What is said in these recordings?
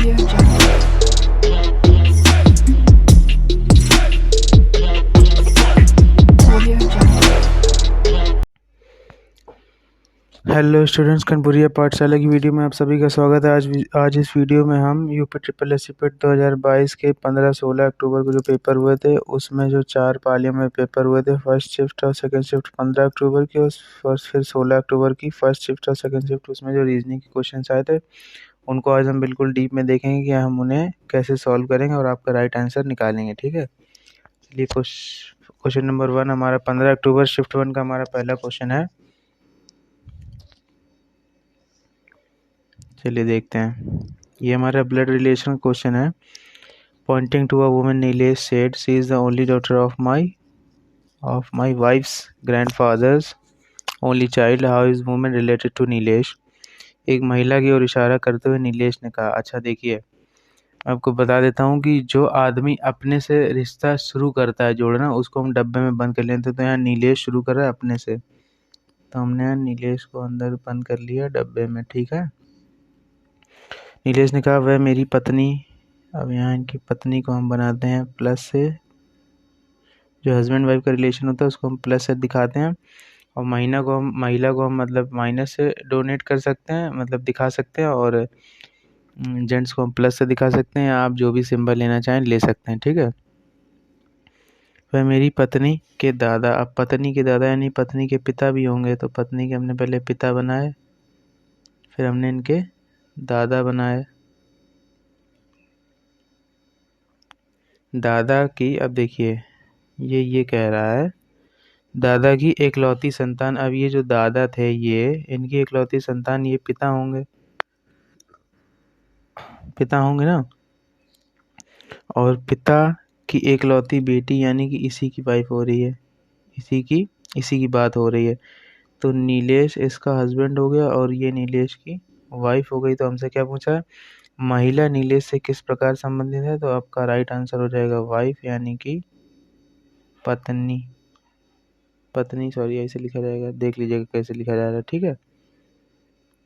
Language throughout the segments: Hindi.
Audio Jungle. Audio Jungle. Hello students, Kanpuriya Pathshala की वीडियो में आप सभी का स्वागत है। आज इस वीडियो में हम यूपी ट्रिपल एस पेट 2022 के 15-16 अक्टूबर को जो पेपर हुए थे उसमें जो 4 पालियों में पेपर हुए थे, फर्स्ट शिफ्ट और सेकंड शिफ्ट 15 अक्टूबर की, और फिर 16 अक्टूबर की फर्स्ट शिफ्ट और सेकंड शिफ्ट, उसमें जो रीजनिंग के क्वेश्चन आए थे उनको आज हम बिल्कुल डीप में देखेंगे कि हम उन्हें कैसे सॉल्व करेंगे और आपका राइट आंसर निकालेंगे। ठीक है, चलिए क्वेश्चन नंबर 1 हमारा 15 अक्टूबर शिफ्ट 1 का हमारा पहला क्वेश्चन है। चलिए देखते हैं। ये हमारा ब्लड रिलेशन क्वेश्चन है। Pointing to a woman, Nilesh said, she is the only daughter of my wife's grandfather's only child, how is woman related to Nilesh. एक महिला की ओर इशारा करते हुए नीलेश ने कहा। अच्छा देखिए, आपको बता देता हूँ कि जो आदमी अपने से रिश्ता शुरू करता है जोड़ना, उसको हम डब्बे में बंद कर लेते हैं। तो यहाँ नीलेश शुरू कर रहा है अपने से, तो हमने यहाँ नीलेश को अंदर बंद कर लिया डब्बे में। ठीक है, नीलेश ने कहा वह मेरी पत्नी। अब यहाँ इनकी पत्नी को हम बनाते हैं प्लस से, जो हस्बैंड वाइफ का रिलेशन होता है उसको हम प्लस से दिखाते हैं, और महिला को हम मतलब माइनस से डोनेट कर सकते हैं, मतलब दिखा सकते हैं, और जेंट्स को हम प्लस से दिखा सकते हैं, या आप जो भी सिंबल लेना चाहें ले सकते हैं। ठीक है, वह मेरी पत्नी के दादा। अब पत्नी के दादा यानी पत्नी के पिता भी होंगे, तो पत्नी के हमने पहले पिता बनाए, फिर हमने इनके दादा बनाए। दादा की, अब देखिए ये कह रहा है दादा की एकलौती संतान। अब ये जो दादा थे ये इनकी एकलौती संतान, ये पिता होंगे ना, और पिता की एकलौती बेटी यानी कि इसी की वाइफ हो रही है, इसी की बात हो रही है। तो नीलेश इसका हस्बैंड हो गया और ये नीलेश की वाइफ हो गई। तो हमसे क्या पूछा है, महिला नीलेश से किस प्रकार संबंधित है, तो आपका राइट आंसर हो जाएगा वाइफ यानी कि पत्नी सॉरी, ऐसे लिखा जाएगा, देख लीजिएगा कैसे लिखा जा रहा है। ठीक है,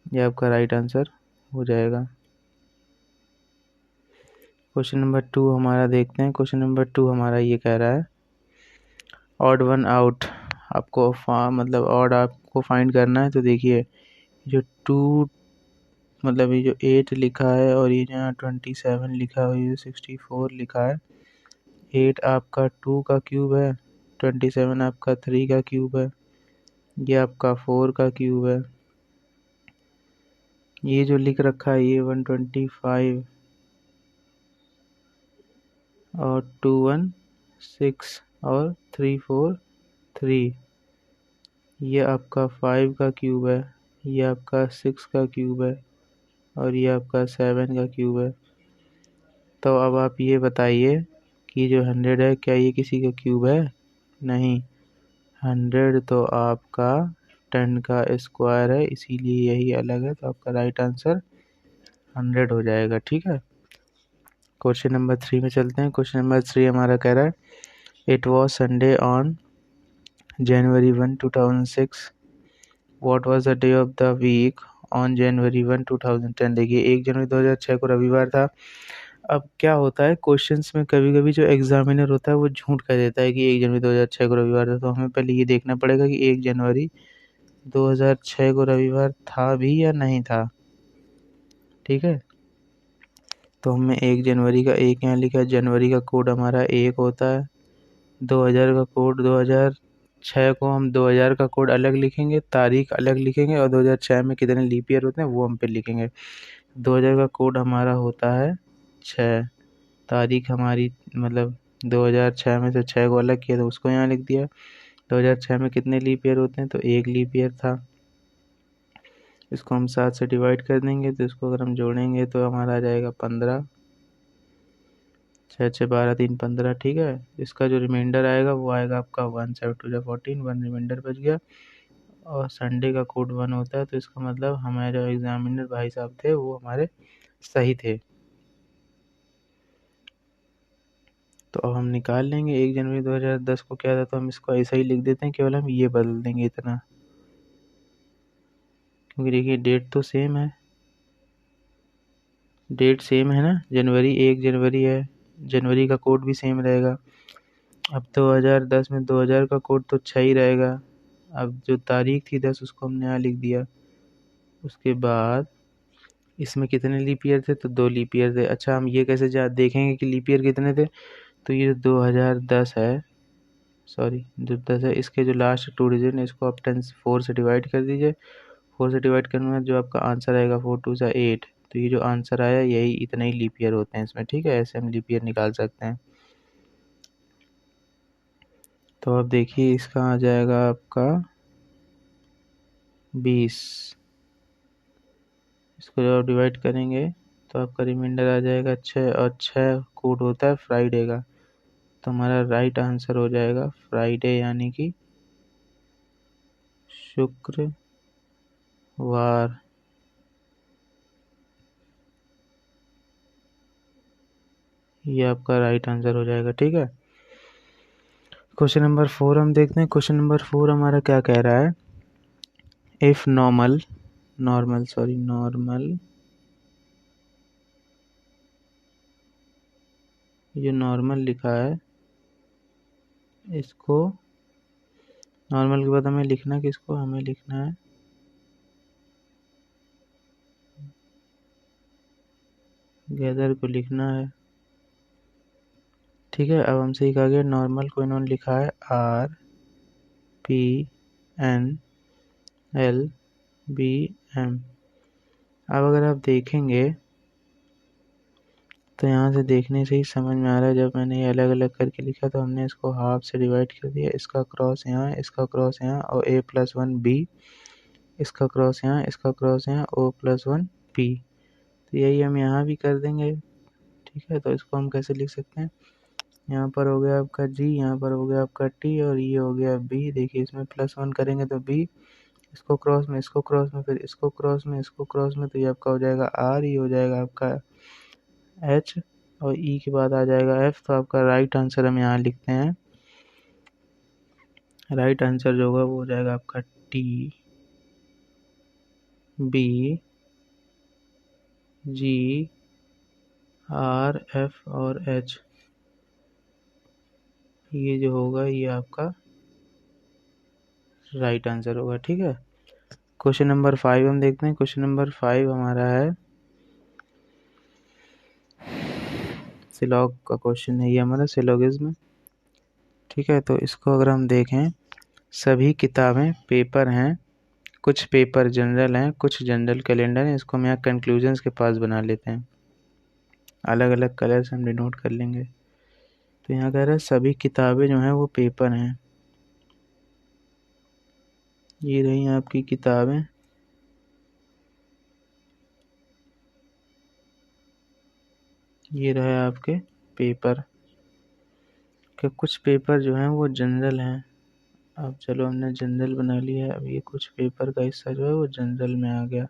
ये आपका राइट आंसर हो जाएगा। क्वेश्चन नंबर 2 हमारा देखते हैं। क्वेश्चन नंबर 2 हमारा ये कह रहा है ऑड वन आउट। आपको मतलब ऑड आपको फाइंड करना है। तो देखिए जो 2 मतलब ये जो 8 लिखा है और ये जो 27 लिखा है और ये 64 लिखा है, 8 आपका 2 का क्यूब है, 27 आपका 3 का क्यूब है, ये आपका 4 का क्यूब है, ये जो लिख रखा है ये 125 और 216 और 343, ये आपका 5 का क्यूब है, ये आपका 6 का क्यूब है, और ये आपका 7 का क्यूब है। तो अब आप ये बताइए कि जो 100 है क्या ये किसी का क्यूब है? नहीं, 100 तो आपका 10 का स्क्वायर है, इसीलिए यही अलग है। तो आपका राइट आंसर 100 हो जाएगा। ठीक है, क्वेश्चन नंबर 3 में चलते हैं। क्वेश्चन नंबर 3 हमारा कह रहा है it was Sunday on January 1, 2006, what was the day of the week on January 1, 2010। देखिए 1 जनवरी 2006 को रविवार था। अब क्या होता है क्वेश्चंस में, कभी कभी जो एग्जामिनर होता है वो झूठ कह देता है कि 1 जनवरी 2006 को रविवार था। तो हमें पहले ये देखना पड़ेगा कि 1 जनवरी 2006 को रविवार था भी या नहीं था। ठीक है, तो हमें 1 जनवरी का 1 यहाँ लिखा है, जनवरी का कोड हमारा 1 होता है, 2000 का कोड 2006 को हम 2000 का कोड अलग लिखेंगे, तारीख अलग लिखेंगे, और 2006 में कितने लीप ईयर होते हैं वो हम पे लिखेंगे। 2000 का कोड हमारा होता है 6, तारीख हमारी मतलब 2006 में से 6 को अलग किया तो उसको यहाँ लिख दिया। 2006 में कितने लीप ईयर होते हैं, तो 1 लीप ईयर था। इसको हम 7 से डिवाइड कर देंगे, तो इसको अगर हम जोड़ेंगे तो हमारा आ जाएगा 15, 6 6 12 3 15। ठीक है, इसका जो रिमाइंडर आएगा वो आएगा आपका 1 7 2 14, 1 रिमाइंडर बच गया, और संडे का कोड 1 होता है। तो इसका मतलब हमारे जो एग्जामिनर भाई साहब थे वो हमारे सही थे। तो अब हम निकाल लेंगे 1 जनवरी 2010 को क्या था, तो हम इसको ऐसा ही लिख देते हैं, केवल हम ये बदल देंगे इतना, क्योंकि देखिए डेट तो सेम है। डेट सेम है ना, जनवरी 1 जनवरी है, जनवरी का कोड भी सेम रहेगा। अब 2010 में 2000 का कोड तो 6 ही रहेगा। अब जो तारीख थी 10 उसको हमने यहाँ लिख दिया। उसके बाद इसमें कितने लीप ईयर थे, तो 2 लीप ईयर थे। अच्छा हम ये कैसे देखेंगे कि लीप ईयर कितने थे, तो ये 2010 है, सॉरी जो 10 है इसके जो लास्ट 2 डिजिट है इसको आप 4 से डिवाइड कर दीजिए। 4 से डिवाइड करने में जो आपका आंसर आएगा 4 2 सा 8, तो ये जो आंसर आया यही इतने ही लीप ईयर होते हैं इसमें। ठीक है, ऐसे हम लीप ईयर निकाल सकते हैं। तो अब देखिए इसका आ जाएगा आपका 20, इसको जब आप डिवाइड करेंगे तो आपका रिमाइंडर आ जाएगा 6, और 6 कोड होता है फ्राइडे का, तो हमारा राइट आंसर हो जाएगा फ्राइडे यानी कि शुक्रवार। ये आपका राइट आंसर हो जाएगा। ठीक है, क्वेश्चन नंबर 4 हम देखते हैं। क्वेश्चन नंबर 4 हमारा क्या कह रहा है, इफ नॉर्मल ये नॉर्मल लिखा है, इसको नॉर्मल के बाद हमें लिखना कि इसको हमें लिखना है गैदर को लिखना है। ठीक है, अब हमसे कहा गया नॉर्मल को इन्होंने लिखा है RPNLBM। अब अगर आप देखेंगे तो यहाँ से देखने से ही समझ में आ रहा है, जब मैंने ये अलग अलग करके लिखा तो हमने इसको हाफ से डिवाइड कर दिया, इसका क्रॉस यहाँ, इसका क्रॉस यहाँ, और A+1B, इसका क्रॉस यहाँ, इसका क्रॉस यहाँ, O+1P। तो यही हम यहाँ भी कर देंगे। ठीक है, तो इसको हम कैसे लिख सकते हैं, यहाँ पर हो गया आपका G, यहाँ पर हो गया आपका T, और ये हो गया B। देखिए इसमें +1 करेंगे तो B, इसको क्रॉस में, इसको क्रॉस में, फिर इसको क्रॉस में, इसको क्रॉस में, तो ये आपका हो जाएगा R, ये हो जाएगा आपका H, और E के बाद आ जाएगा F। तो आपका राइट आंसर हम यहाँ लिखते हैं, राइट आंसर जो होगा वो हो जाएगा आपका T B G R F और H। ये जो होगा ये आपका राइट आंसर होगा। ठीक है, क्वेश्चन नंबर 5 हम देखते हैं। क्वेश्चन नंबर 5 हमारा है सिलॉग का क्वेश्चन है, ये हमारा सिलोगिज्म। ठीक है, तो इसको अगर हम देखें, सभी किताबें पेपर हैं, कुछ पेपर जनरल हैं, कुछ जनरल कैलेंडर हैं। इसको हम यहाँ कंक्लूजन्स के पास बना लेते हैं, अलग अलग कलर से हम डिनोट कर लेंगे। तो यहाँ कह रहा है सभी किताबें जो हैं वो पेपर हैं। ये रही आपकी किताबें, ये रहे आपके पेपर। कि कुछ पेपर जो हैं वो जनरल हैं। अब चलो हमने जनरल बना लिया है, अब ये कुछ पेपर का हिस्सा जो है वो जनरल में आ गया।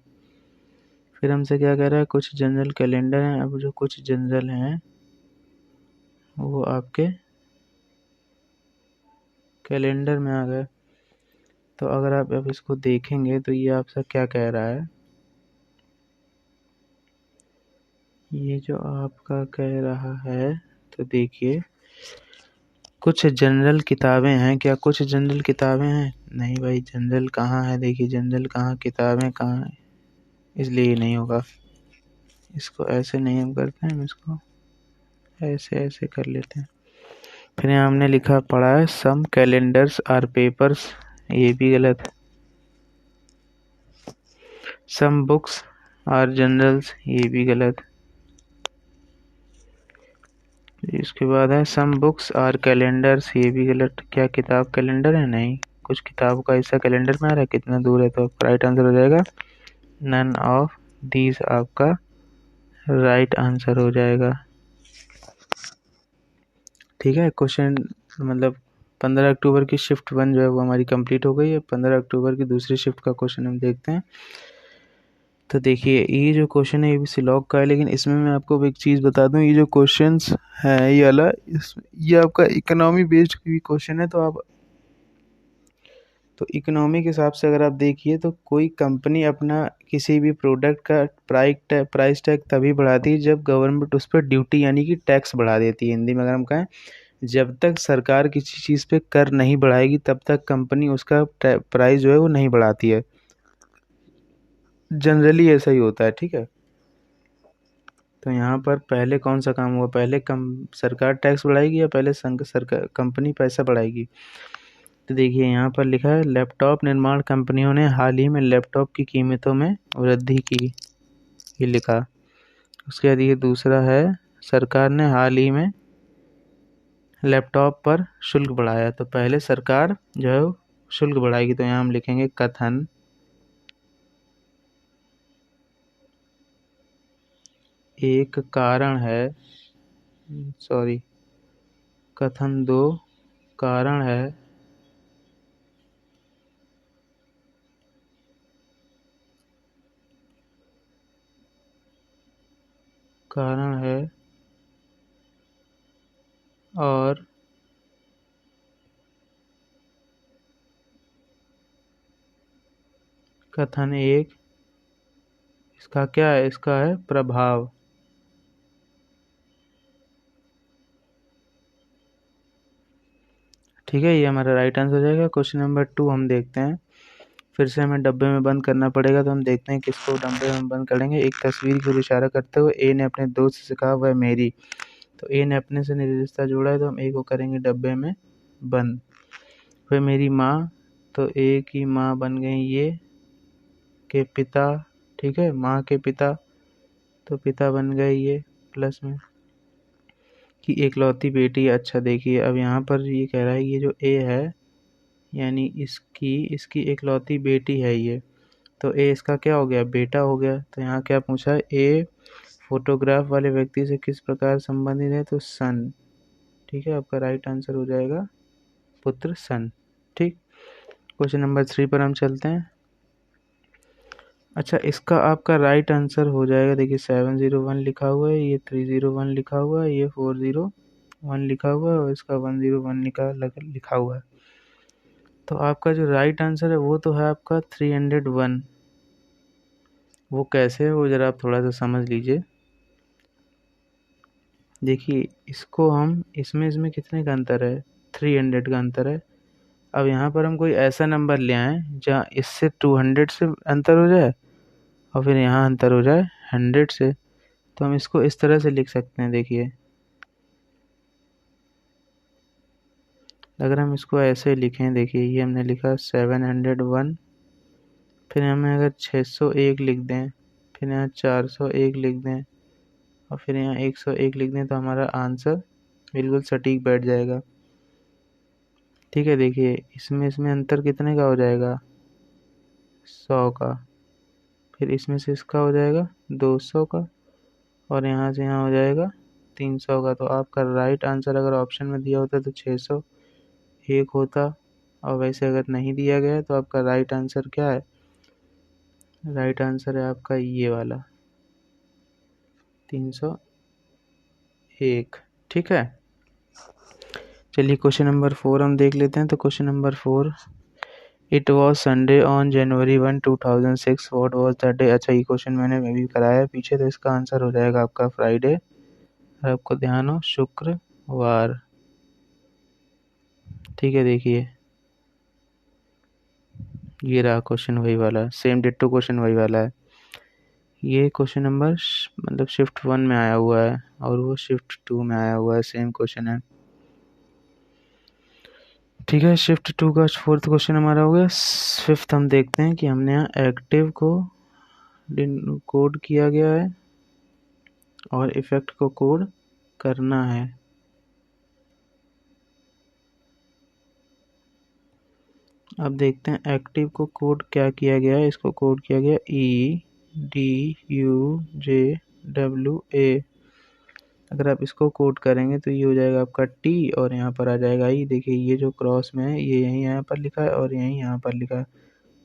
फिर हमसे क्या कह रहा है, कुछ जनरल कैलेंडर हैं। अब जो कुछ जनरल हैं वो आपके कैलेंडर में आ गए। तो अगर आप अब इसको देखेंगे तो ये आपसे क्या कह रहा है, ये जो आपका कह रहा है, तो देखिए कुछ जनरल किताबें हैं। क्या कुछ जनरल किताबें हैं? नहीं भाई, जनरल कहाँ है, देखिए जनरल कहाँ, किताबें कहाँ है, इसलिए ये नहीं होगा। इसको ऐसे नहीं हम करते हैं, हम इसको ऐसे ऐसे कर लेते हैं। फिर यहाँ हमने लिखा पढ़ा है सम कैलेंडर्स आर पेपर्स, ये भी गलत। सम बुक्स आर जनरल्स, ये भी गलत। इसके बाद है सम बुक्स आर कैलेंडर्स, ये भी गलत। क्या किताब कैलेंडर है? नहीं, कुछ किताब का हिस्सा कैलेंडर में आ रहा है, कितना दूर है। तो राइट आंसर हो जाएगा नन ऑफ दीज, आपका राइट आंसर हो जाएगा। ठीक है, क्वेश्चन मतलब 15 अक्टूबर की शिफ्ट 1 जो है वो हमारी कंप्लीट हो गई है। 15 अक्टूबर की दूसरी शिफ्ट का क्वेश्चन हम देखते हैं। तो देखिए ये जो क्वेश्चन है ये भी सिलॉग का है, लेकिन इसमें मैं आपको एक चीज़ बता दूं, ये जो क्वेश्चंस है ये अलग, ये आपका इकोनॉमी बेस्ड भी क्वेश्चन है। तो इकोनॉमी के हिसाब से अगर आप देखिए तो कोई कंपनी अपना किसी भी प्रोडक्ट का प्राइस टैग तभी बढ़ाती है जब गवर्नमेंट उस पर ड्यूटी यानी कि टैक्स बढ़ा देती है। हिंदी में अगर हम कहें, जब तक सरकार किसी चीज़ पे कर नहीं बढ़ाएगी तब तक कंपनी उसका प्राइस जो है वो नहीं बढ़ाती है। जनरली ऐसा ही होता है, ठीक है। तो यहाँ पर पहले कौन सा काम हुआ, पहले सरकार टैक्स बढ़ाएगी या पहले सरकार कंपनी पैसा बढ़ाएगी? तो देखिए यहाँ पर लिखा है लैपटॉप निर्माण कंपनियों ने हाल ही में लैपटॉप की कीमतों में वृद्धि की, ये लिखा। उसके बाद ये दूसरा है, सरकार ने हाल ही में लैपटॉप पर शुल्क बढ़ाया। तो पहले सरकार जो है वो शुल्क बढ़ाएगी, तो यहाँ हम लिखेंगे कथन एक कारण है, सॉरी, कथन दो कारण है कारण है और कथन एक, इसका क्या है, इसका है प्रभाव। ठीक है, ये हमारा राइट आंसर हो जाएगा। क्वेश्चन नंबर 2 हम देखते हैं। फिर से हमें डब्बे में बंद करना पड़ेगा, तो हम देखते हैं किसको डब्बे में बंद करेंगे। एक तस्वीर की ओर इशारा करते हुए ए ने अपने दोस्त से कहा वह मेरी, तो ए ने अपने से निजी रिश्ता जोड़ा है, तो हम ए को करेंगे डब्बे में बंद। वह मेरी माँ, तो ए की माँ बन गई ये के पिता, ठीक है, माँ के पिता, तो पिता बन गए ये प्लस में कि एकलौती बेटी। अच्छा देखिए, अब यहाँ पर ये कह रहा है ये जो ए है यानी इसकी एकलौती बेटी है ये, तो ए इसका क्या हो गया, बेटा हो गया। तो यहाँ क्या पूछा है, ए फोटोग्राफ वाले व्यक्ति से किस प्रकार संबंधित है, तो सन। ठीक है, आपका राइट आंसर हो जाएगा पुत्र सन। ठीक, क्वेश्चन नंबर 3 पर हम चलते हैं। अच्छा, इसका आपका राइट आंसर हो जाएगा, देखिए 701 लिखा हुआ है, ये 301 लिखा हुआ है, ये 401 लिखा हुआ है और इसका 101 लिखा हुआ है। तो आपका जो राइट आंसर है वो तो है आपका 301। वो कैसे है वो ज़रा आप थोड़ा सा समझ लीजिए। देखिए इसको हम इसमें कितने का अंतर है, 300 का अंतर है। अब यहाँ पर हम कोई ऐसा नंबर ले आएँ जहाँ इससे 200 से अंतर हो जाए और फिर यहाँ अंतर हो जाए 100 से, तो हम इसको इस तरह से लिख सकते हैं। देखिए अगर हम इसको ऐसे लिखें, देखिए ये हमने लिखा 701, फिर हमें अगर 601 लिख दें, फिर यहाँ 401 लिख दें और फिर यहाँ 101 लिख दें, तो हमारा आंसर बिल्कुल सटीक बैठ जाएगा। ठीक है, देखिए इसमें अंतर कितने का हो जाएगा, 100 का, फिर इसमें से इसका हो जाएगा 200 का और यहाँ से यहाँ हो जाएगा 300 का। तो आपका राइट आंसर अगर ऑप्शन में दिया होता तो 601 होता, और वैसे अगर नहीं दिया गया तो आपका राइट आंसर क्या है, राइट आंसर है आपका ये वाला 301। ठीक है, चलिए क्वेश्चन नंबर 4 हम देख लेते हैं। तो question number 4, it was Sunday on January 1 2006, what was the day. अच्छा, ये क्वेश्चन मैंने भी कराया है पीछे, तो इसका आंसर हो जाएगा आपका फ्राइडे, और आपको ध्यान हो शुक्रवार। ठीक है, देखिए ये रहा क्वेश्चन वही वाला, सेम डिट्टो क्वेश्चन वही वाला है। ये क्वेश्चन नंबर मतलब शिफ्ट 1 में आया हुआ है और वो शिफ्ट 2 में आया हुआ है, सेम क्वेश्चन है। ठीक है, शिफ्ट 2 का 4th क्वेश्चन हमारा हो गया। 5th हम देखते हैं कि हमने यहाँ एक्टिव को कोड किया गया है और इफेक्ट को कोड करना है। अब देखते हैं एक्टिव को कोड क्या किया गया है। इसको कोड किया गया EDUJWA। अगर आप इसको कोड करेंगे तो ये हो जाएगा आपका टी और यहाँ पर आ जाएगा ई। देखिए ये जो क्रॉस में है ये यहीं यहाँ पर लिखा है और यहीं यहाँ पर लिखा है।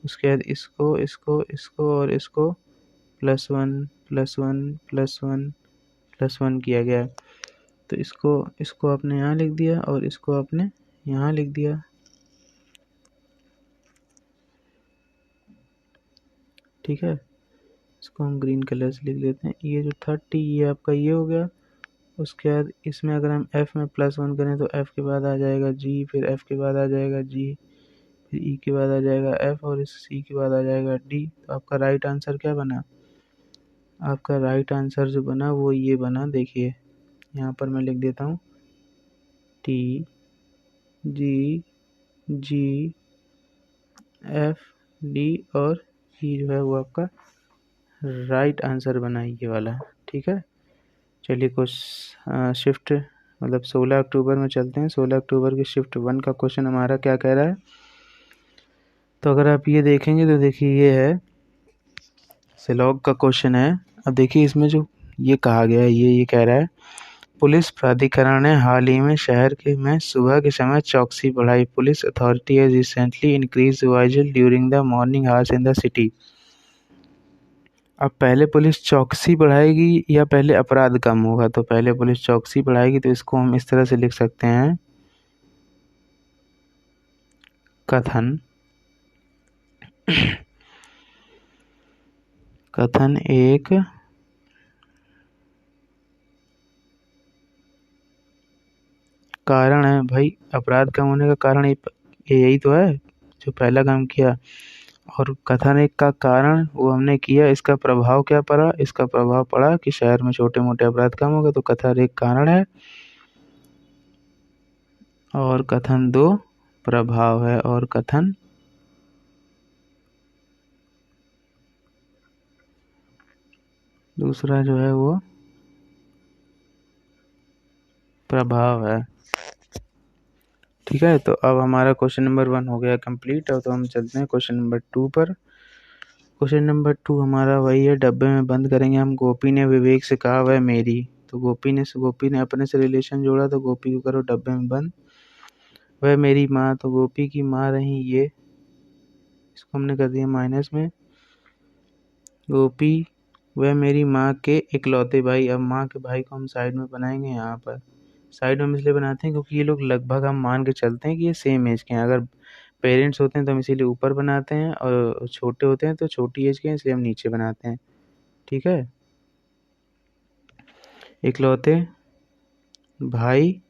उसके बाद इसको इसको इसको और इसको +1 +1 +1 +1 किया गया है। तो इसको आपने यहाँ लिख दिया और इसको आपने यहाँ लिख दिया। ठीक है, इसको हम ग्रीन कलर से लिख लेते हैं। ये जो 30 ये आपका ये हो गया। उसके बाद इसमें अगर हम f में +1 करें तो f के बाद आ जाएगा g, फिर f के बाद आ जाएगा g, फिर e के बाद आ जाएगा f और इस c के बाद आ जाएगा d। तो आपका राइट आंसर क्या बना? आपका राइट आंसर जो बना वो ये बना, देखिए यहाँ पर मैं लिख देता हूँ t g g f d और e जो है वो आपका राइट आंसर बना ये वाला, ठीक है। चलिए कुछ शिफ्ट मतलब 16 अक्टूबर में चलते हैं। 16 अक्टूबर की शिफ्ट 1 का क्वेश्चन हमारा क्या कह रहा है? तो अगर आप ये देखेंगे तो देखिए ये है सिलॉग का क्वेश्चन है। अब देखिए इसमें जो ये कहा गया है ये कह रहा है पुलिस प्राधिकरण ने हाल ही में शहर के में सुबह के समय चौकसी बढ़ाई। Police authority has recently increase vigil during the morning hours in the city. अब पहले पुलिस चौकसी बढ़ाएगी या पहले अपराध कम होगा? तो पहले पुलिस चौकसी बढ़ाएगी, तो इसको हम इस तरह से लिख सकते हैं कथन एक कारण है। भाई अपराध कम होने का कारण यही तो है जो पहला काम किया। और कथन एक का कारण वो हमने किया, इसका प्रभाव क्या पड़ा? इसका प्रभाव पड़ा कि शहर में छोटे मोटे अपराध कम हो गए। तो कथन एक कारण है और कथन दो प्रभाव है और कथन दूसरा जो है वो प्रभाव है, ठीक है। तो अब हमारा क्वेश्चन नंबर 1 हो गया कंप्लीट। अब तो हम चलते हैं क्वेश्चन नंबर 2 पर। क्वेश्चन नंबर 2 हमारा वही है, डब्बे में बंद करेंगे हम। गोपी ने विवेक से कहा वह मेरी। तो गोपी ने अपने से रिलेशन जोड़ा, तो गोपी को करो डब्बे में बंद। वह मेरी माँ, तो गोपी की माँ रही ये, इसको हमने कर दिया माइनस में। गोपी वह मेरी माँ के इकलौते भाई। अब माँ के भाई को हम साइड में बनाएंगे, यहाँ पर साइड में इसलिए बनाते हैं क्योंकि ये लोग लगभग हम मान के चलते हैं कि ये सेम एज के हैं। अगर पेरेंट्स होते हैं तो हम इसीलिए ऊपर बनाते हैं, और छोटे होते हैं तो छोटी एज के हैं इसलिए हम नीचे बनाते हैं, ठीक है। इकलौते भाई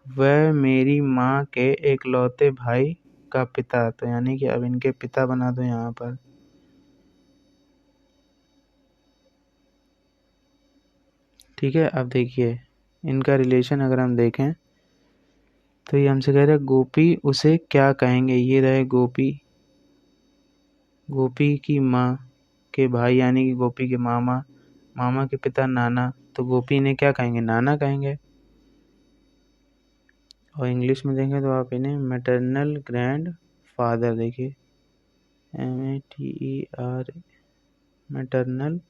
वह मेरी माँ के इकलौते भाई का पिता, तो यानी कि अब इनके पिता बना दो यहाँ पर, ठीक है। अब देखिए इनका रिलेशन अगर हम देखें तो ये हमसे कह रहे हैं गोपी उसे क्या कहेंगे। ये रहे गोपी, गोपी की माँ के भाई यानी कि गोपी के मामा, मामा के पिता नाना, तो गोपी ने क्या कहेंगे? नाना कहेंगे। और इंग्लिश में देखें तो आप इन्हें मैटरनल ग्रैंड फादर, देखिए MATER मैटरनल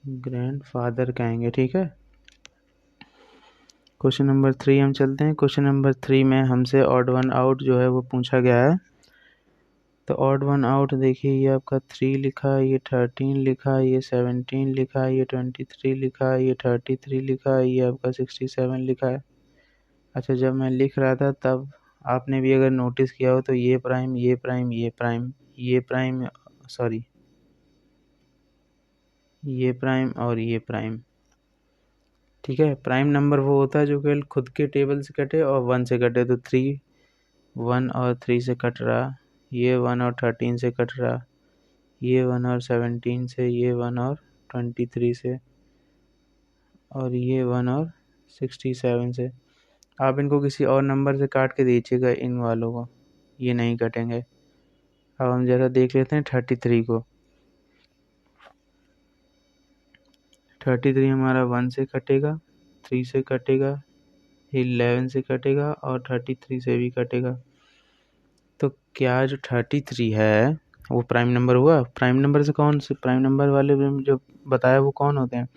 ग्रैंड फादर कहेंगे, ठीक है। क्वेश्चन नंबर 3 हम चलते हैं। क्वेश्चन नंबर 3 में हमसे ऑड वन आउट जो है वो पूछा गया है। तो ऑड वन आउट देखिए ये आपका 3 लिखा है, ये 13 लिखा है, ये 17 लिखा है, ये 23 लिखा है, ये 33 लिखा है, ये आपका 67 लिखा है। अच्छा जब मैं लिख रहा था तब आपने भी अगर नोटिस किया हो तो ये प्राइम ये प्राइम ये प्राइम ये प्राइम सॉरी ये प्राइम और ये प्राइम, ठीक है। प्राइम नंबर वो होता है जो केवल खुद के टेबल से कटे और 1 से कटे। तो 3 1 और 3 से कट रहा, ये 1 और 13 से कट रहा, ये 1 और 17 से, ये 1 और 23 से, और ये 1 और 67 से। आप इनको किसी और नंबर से काट के दीजिएगा इन वालों को, ये नहीं कटेंगे। अब हम ज़रा देख लेते हैं 33 को। 33 हमारा 1 से कटेगा, 3 से कटेगा, 11 से कटेगा और 33 से भी कटेगा। तो क्या जो 33 है वो प्राइम नंबर हुआ? प्राइम नंबर से कौन से प्राइम नंबर वाले में जो बताया वो कौन होते हैं?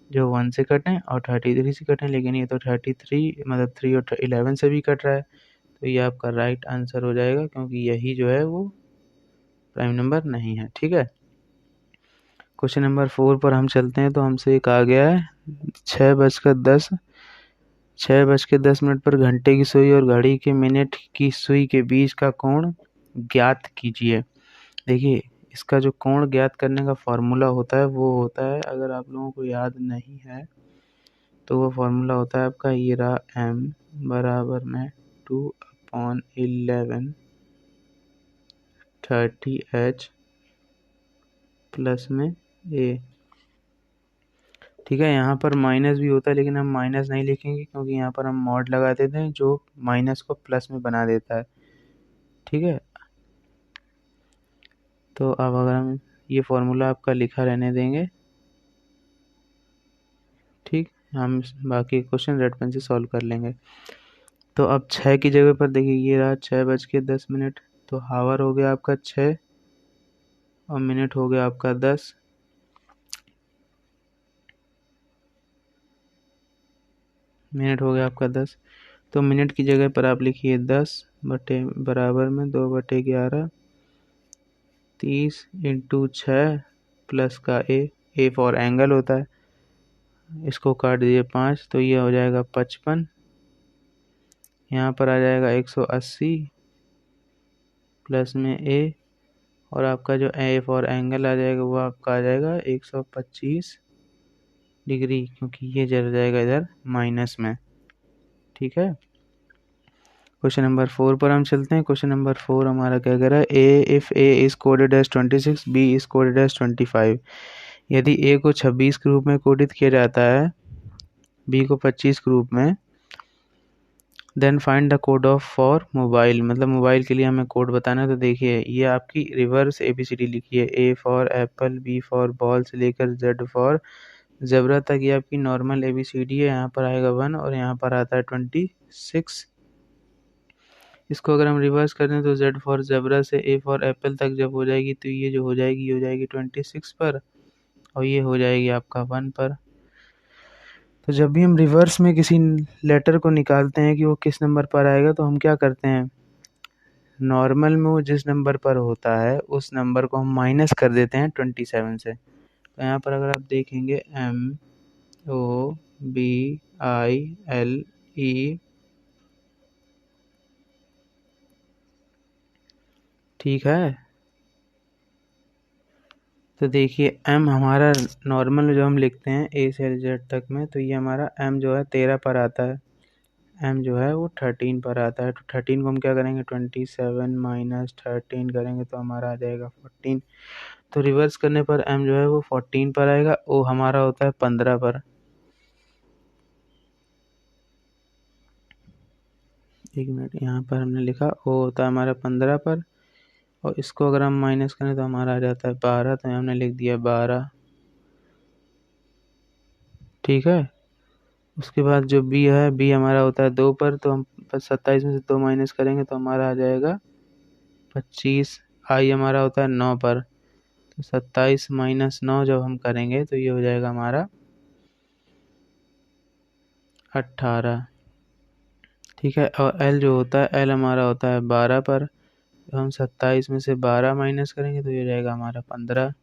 जो 1 से कटें और 33 से कटें। लेकिन ये तो 33 मतलब 3 और 11 से भी कट रहा है, तो ये आपका राइट आंसर हो जाएगा क्योंकि यही जो है वो प्राइम नंबर नहीं है, ठीक है। क्वेश्चन नंबर 4 पर हम चलते हैं। तो हमसे एक आ गया है 6:10 6:10 पर घंटे की सुई और घड़ी के मिनट की सुई के बीच का कोण ज्ञात कीजिए। देखिए, इसका जो कोण ज्ञात करने का फॉर्मूला होता है वो होता है, अगर आप लोगों को याद नहीं है तो वो फॉर्मूला होता है आपका ये रहा, m बराबर में 2/11 30h प्लस में a। ठीक है, यहाँ पर माइनस भी होता है लेकिन हम माइनस नहीं लिखेंगे क्योंकि यहाँ पर हम मॉड लगा देते हैं जो माइनस को प्लस में बना देता है। ठीक है, तो अब अगर हम ये फॉर्मूला आपका लिखा रहने देंगे, ठीक, हम बाकी क्वेश्चन रेड पेन से सॉल्व कर लेंगे। तो अब 6 की जगह पर देखिए ये रहा 6:10, तो हावर हो गया आपका 6 और मिनट हो गया आपका 10। मिनट हो गया आपका 10, तो मिनट की जगह पर आप लिखिए 10 बटे बराबर में 2/11 30 इंटू 6 प्लस का ए फॉर एंगल होता है, इसको काट दीजिए 5, तो ये हो जाएगा 55। यहाँ पर आ जाएगा 180 प्लस में ए, और आपका जो ए फॉर एंगल आ जाएगा वो आपका आ जाएगा 125 डिग्री, क्योंकि ये चल जाएगा इधर माइनस में। ठीक है, क्वेश्चन नंबर 4 पर हम चलते हैं। क्वेश्चन नंबर 4 हमारा क्या कह रहा है, if A is coded as 26, B is coded as 25। यदि ए को 26 के रूप में कोडित किया जाता है, बी को 25 के रूप में, then find the code of for mobile, मतलब मोबाइल के लिए हमें कोड बताना है। तो देखिए ये आपकी रिवर्स ABCD लिखी है, A for apple, B for ball से लेकर जेड फॉर जेब्रा तक ये आपकी नॉर्मल ABCD है। यहाँ पर आएगा 1 और यहाँ पर आता है 26। इसको अगर हम रिवर्स कर दें तो जेड फॉर जेब्रा से ए फॉर एप्पल तक जब हो जाएगी तो ये जो हो जाएगी 26 पर, और ये हो जाएगी आपका 1 पर। तो जब भी हम रिवर्स में किसी लेटर को निकालते हैं कि वो किस नंबर पर आएगा, तो हम क्या करते हैं, नॉर्मल में वो जिस नंबर पर होता है उस नंबर को हम माइनस कर देते हैं 27 से। तो यहाँ पर अगर आप देखेंगे MOBILE, ठीक है, तो देखिए m हमारा नॉर्मल जो हम लिखते हैं A से Z तक में, तो ये हमारा m जो है 13 पर आता है, m जो है वो 13 पर आता है। तो 13 को हम क्या करेंगे, 27 माइनस 13 करेंगे तो हमारा आ जाएगा 14। तो रिवर्स करने पर m जो है वो 14 पर आएगा, o हमारा होता है 15 पर। एक मिनट, यहाँ पर हमने लिखा o होता है हमारा 15 पर, और इसको अगर हम माइनस करें तो हमारा आ जाता है 12, तो हमने लिख दिया 12। ठीक है, उसके बाद जो b है, b हमारा होता है 2 पर, तो हम 27 में से 2 माइनस करेंगे तो हमारा आ जाएगा 25। i हमारा होता है 9 पर, तो 27 माइनस 9 जब हम करेंगे तो ये हो जाएगा हमारा 18। ठीक है, और l जो होता है, l हमारा होता है 12 पर, तो हम 27 में से 12 माइनस करेंगे तो ये हो जाएगा हमारा 15।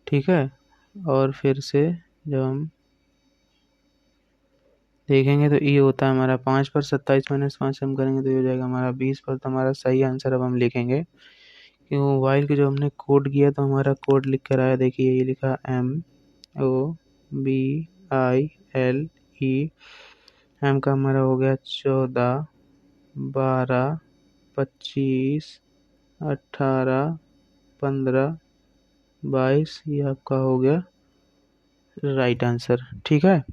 ठीक है, और फिर से जब हम देखेंगे तो e होता है हमारा 5 पर, 27 माइनस 5 हम करेंगे तो ये हो जाएगा हमारा 20 पर। तो हमारा सही आंसर अब हम लिखेंगे कि मोबाइल के जो हमने कोड किया तो हमारा कोड लिख कर आया, देखिए ये लिखा MOBILE, एम का हमारा हो गया 14 12 25 18 15 22, ये आपका हो गया राइट आंसर। ठीक है,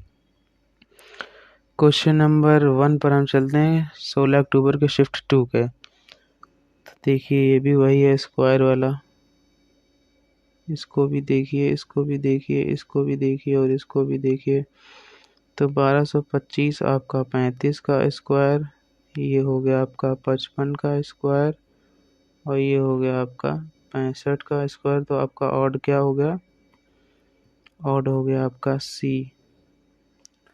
क्वेश्चन नंबर 1 पर हम चलते हैं, 16 अक्टूबर के शिफ्ट 2 के। तो देखिए ये भी वही है स्क्वायर वाला, इसको भी देखिए, इसको भी देखिए, इसको भी देखिए और इसको भी देखिए। तो 1225 आपका 35 का स्क्वायर, ये हो गया आपका 55 का स्क्वायर, और ये हो गया आपका 65 का स्क्वायर। तो आपका ऑड क्या हो गया, ऑड हो गया आपका C,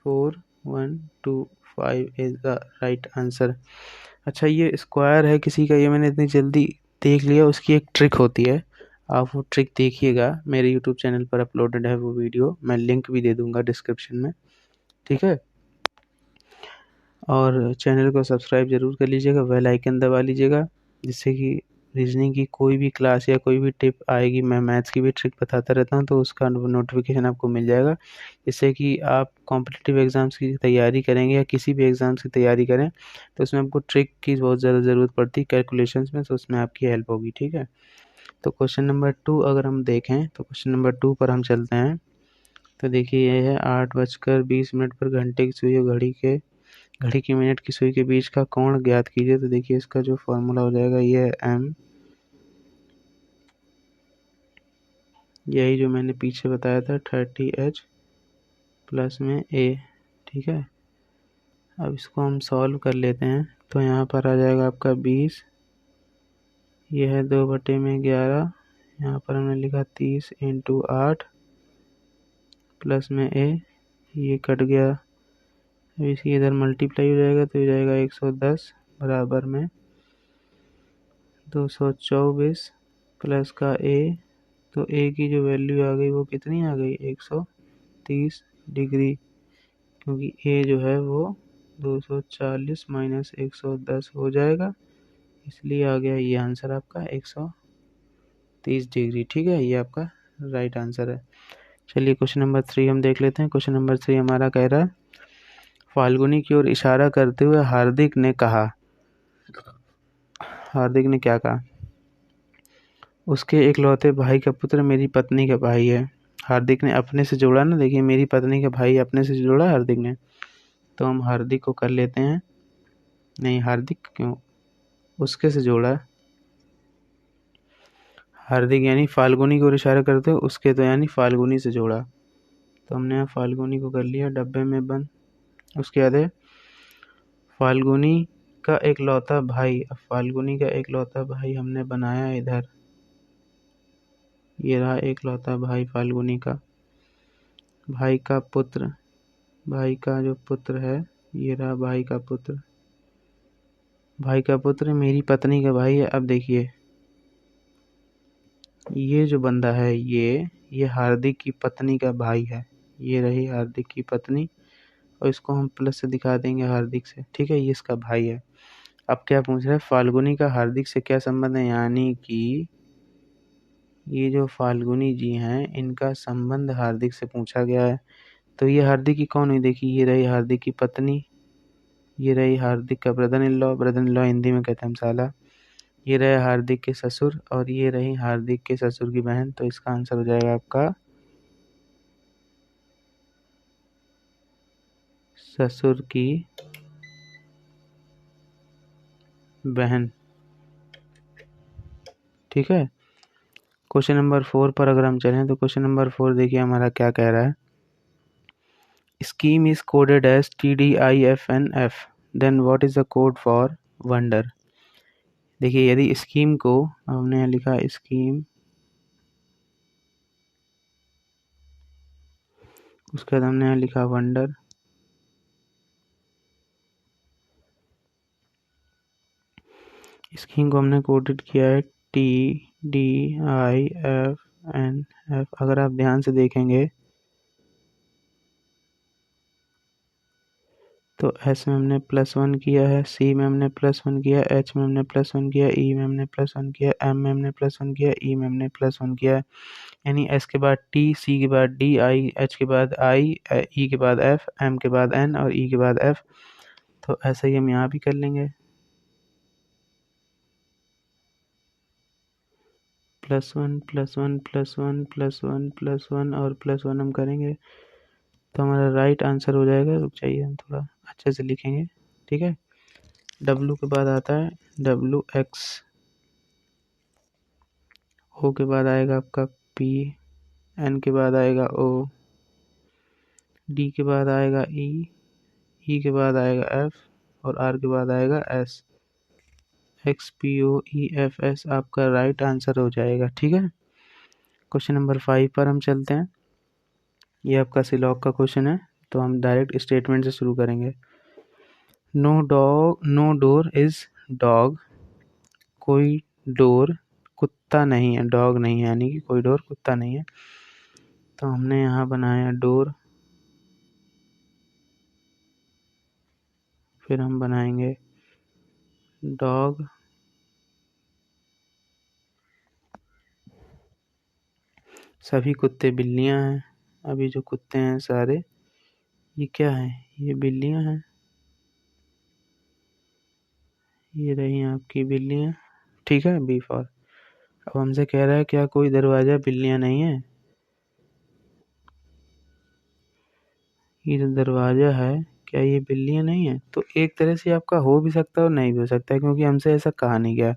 4125 is the right answer. अच्छा, ये स्क्वायर है किसी का, ये मैंने इतनी जल्दी देख लिया, उसकी एक ट्रिक होती है, आप वो ट्रिक देखिएगा, मेरे यूट्यूब चैनल पर अपलोडेड है वो वीडियो, मैं लिंक भी दे दूंगा डिस्क्रिप्शन में। ठीक है, और चैनल को सब्सक्राइब ज़रूर कर लीजिएगा, बेल आइकन दबा लीजिएगा, जिससे कि रीजनिंग की कोई भी क्लास या कोई भी टिप आएगी, मैं मैथ्स की भी ट्रिक बताता रहता हूँ, तो उसका नोटिफिकेशन आपको मिल जाएगा। जिससे कि आप कॉम्पिटिटिव एग्ज़ाम्स की तैयारी करेंगे या किसी भी एग्ज़ाम्स की तैयारी करें, तो उसमें आपको ट्रिक की बहुत ज़्यादा ज़रूरत पड़ती है कैलकुलेशंस में, तो उसमें आपकी हेल्प होगी, ठीक है। तो क्वेश्चन नंबर 2 अगर हम देखें, तो क्वेश्चन नंबर 2 पर हम चलते हैं। तो देखिए ये है 8:20 पर घंटे की सुई और घड़ी की मिनट की सुई के बीच का कोण ज्ञात कीजिए। तो देखिए इसका जो फॉर्मूला हो जाएगा ये है m, यही जो मैंने पीछे बताया था 30h प्लस में a, ठीक है। अब इसको हम सॉल्व कर लेते हैं। तो यहाँ पर आ जाएगा आपका 20, यह है 2/11, यहाँ पर हमने लिखा 30 × 8 प्लस में a, ये कट गया, अब इसी इधर मल्टीप्लाई हो जाएगा तो हो जाएगा 110 बराबर में 224 प्लस का a, तो a की जो वैल्यू आ गई वो कितनी आ गई 130 डिग्री, क्योंकि a जो है वो 240 माइनस 110 हो जाएगा, इसलिए आ गया ये आंसर आपका 130 डिग्री, ठीक है। ये आपका राइट आंसर है। चलिए क्वेश्चन नंबर 3 हम देख लेते हैं। क्वेश्चन नंबर 3 हमारा कह रहा है, फाल्गुनी की ओर इशारा करते हुए हार्दिक ने कहा, हार्दिक ने क्या कहा, उसके इकलौते भाई का पुत्र मेरी पत्नी का भाई है। हार्दिक ने अपने से जोड़ा ना, देखिए मेरी पत्नी का भाई अपने से जोड़ा हार्दिक ने, तो हम हार्दिक को कर लेते हैं, नहीं हार्दिक क्यों, उसके से जोड़ा, हार्दिक यानी फाल्गुनी की ओर इशारा करते हुए उसके, तो यानी फाल्गुनी से जोड़ा, तो हमने यहाँ फाल्गुनी को कर लिया डब्बे में बंद। उसके बाद है फाल्गुनी का इकलौता भाई, अब फाल्गुनी का इकलौता भाई हमने बनाया इधर, ये रहा इकलौता भाई फाल्गुनी का, भाई का पुत्र, भाई का जो पुत्र है ये रहा भाई का पुत्र, भाई का पुत्र मेरी पत्नी का भाई है। अब देखिए ये जो बंदा है ये हार्दिक की पत्नी का भाई है, ये रही हार्दिक की पत्नी, और इसको हम प्लस से दिखा देंगे हार्दिक से, ठीक है, ये इसका भाई है। अब क्या पूछ रहा है, फाल्गुनी का हार्दिक से क्या संबंध है, यानी कि ये जो फाल्गुनी जी हैं इनका संबंध हार्दिक से पूछा गया है। तो ये हार्दिक की कौन हुई, देखिए ये रही हार्दिक की पत्नी, ये रही हार्दिक का brother in law, brother in law Hindi में कहते हैं हम साला, ये रहे हार्दिक के ससुर, और ये रही हार्दिक के ससुर की बहन, तो इसका आंसर हो जाएगा आपका ससुर की बहन, ठीक है। क्वेश्चन नंबर 4 पर अगर हम चलें, तो क्वेश्चन नंबर 4 देखिए हमारा क्या कह रहा है, scheme is coded as TDIFNF, then what is the code for wonder. देखिए यदि स्कीम को हमने यहाँ लिखा स्कीम, उसके बाद हमने यहाँ लिखा वंडर, स्कीम को हमने कोडेड किया है TDIFNF। अगर आप ध्यान से देखेंगे तो S में हमने +1 किया है, C में हमने +1 किया, H में हमने +1 किया, E में हमने +1 किया, M में हमने +1 किया, E में हमने +1 किया है, यानी S के बाद T, C के बाद D, H के बाद I, E के बाद F, M के बाद N और E के बाद F। तो ऐसा ही हम यहाँ भी कर लेंगे, +1 +1 +1 +1 +1 और +1 हम करेंगे, तो हमारा राइट आंसर हो जाएगा। रुक जाइए हम थोड़ा अच्छे से लिखेंगे, ठीक है। W के बाद आता है WX, O के बाद आएगा आपका P, N के बाद आएगा O, D के बाद आएगा E, E के बाद आएगा F और R के बाद आएगा S। XPOEFS आपका राइट आंसर हो जाएगा, ठीक है। क्वेश्चन नंबर 5 पर हम चलते हैं, ये आपका सिलॉग का क्वेश्चन है, तो हम डायरेक्ट स्टेटमेंट से शुरू करेंगे। नो डोर इज डॉग, कोई डोर कुत्ता नहीं है, डॉग नहीं है, यानी कि कोई डोर कुत्ता नहीं है, तो हमने यहाँ बनाया डोर, फिर हम बनाएंगे डॉग, सभी कुत्ते बिल्लियां हैं। अभी जो कुत्ते हैं सारे ये क्या है, ये बिल्लियां हैं, ये रही आपकी बिल्लियां। ठीक है, बी फॉर। अब हमसे कह रहा है क्या कोई दरवाजा बिल्लियां नहीं है। ये जो दरवाजा है क्या ये बिल्लियां नहीं है, तो एक तरह से आपका हो भी सकता है और नहीं भी हो सकता है, क्योंकि हमसे ऐसा कहा नहीं गया है।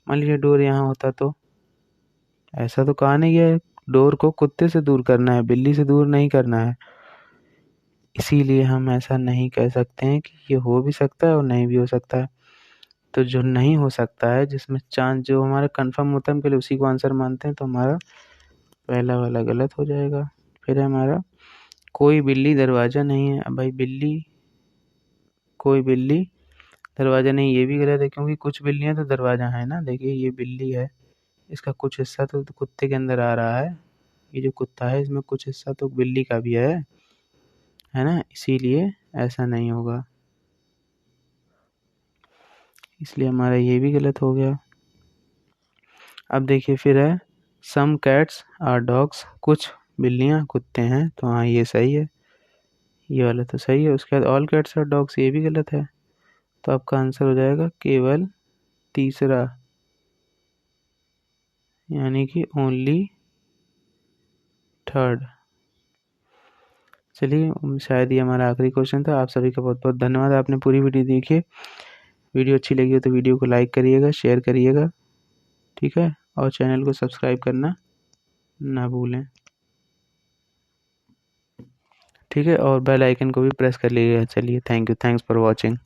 मान लीजिए डोर यहाँ होता तो, ऐसा तो कहा नहीं गया है। डोर को कुत्ते से दूर करना है, बिल्ली से दूर नहीं करना है। इसीलिए हम ऐसा नहीं कह सकते हैं कि ये हो भी सकता है और नहीं भी हो सकता है। तो जो नहीं हो सकता है, जिसमें चांस जो हमारा कंफर्म होता है, हम पहले उसी को आंसर मानते हैं, तो हमारा पहला वाला गलत हो जाएगा। फिर है हमारा कोई बिल्ली दरवाजा नहीं है। अब भाई बिल्ली, कोई बिल्ली दरवाजा नहीं, ये भी गलत है, क्योंकि कुछ बिल्लियां तो दरवाजा है ना। देखिए ये बिल्ली है, इसका कुछ हिस्सा तो कुत्ते के अंदर आ रहा है। ये जो कुत्ता है इसमें कुछ हिस्सा तो बिल्ली का भी है ना, इसीलिए ऐसा नहीं होगा। इसलिए हमारा ये भी गलत हो गया। अब देखिए फिर है सम कैट्स आर डॉग्स, कुछ बिल्लियां कुत्ते हैं, तो हाँ ये सही है, ये वाला तो सही है। उसके बाद ऑल कैट्स आर डॉग्स, ये भी गलत है। तो आपका आंसर हो जाएगा केवल तीसरा, यानी कि ओनली थर्ड। चलिए शायद ये हमारा आखिरी क्वेश्चन था। आप सभी का बहुत बहुत धन्यवाद, आपने पूरी वीडियो देखी है। वीडियो अच्छी लगी हो तो वीडियो को लाइक करिएगा, शेयर करिएगा, ठीक है, और चैनल को सब्सक्राइब करना ना भूलें, ठीक है, और बेल आइकन को भी प्रेस कर लीजिएगा। चलिए thank you, thanks for watching.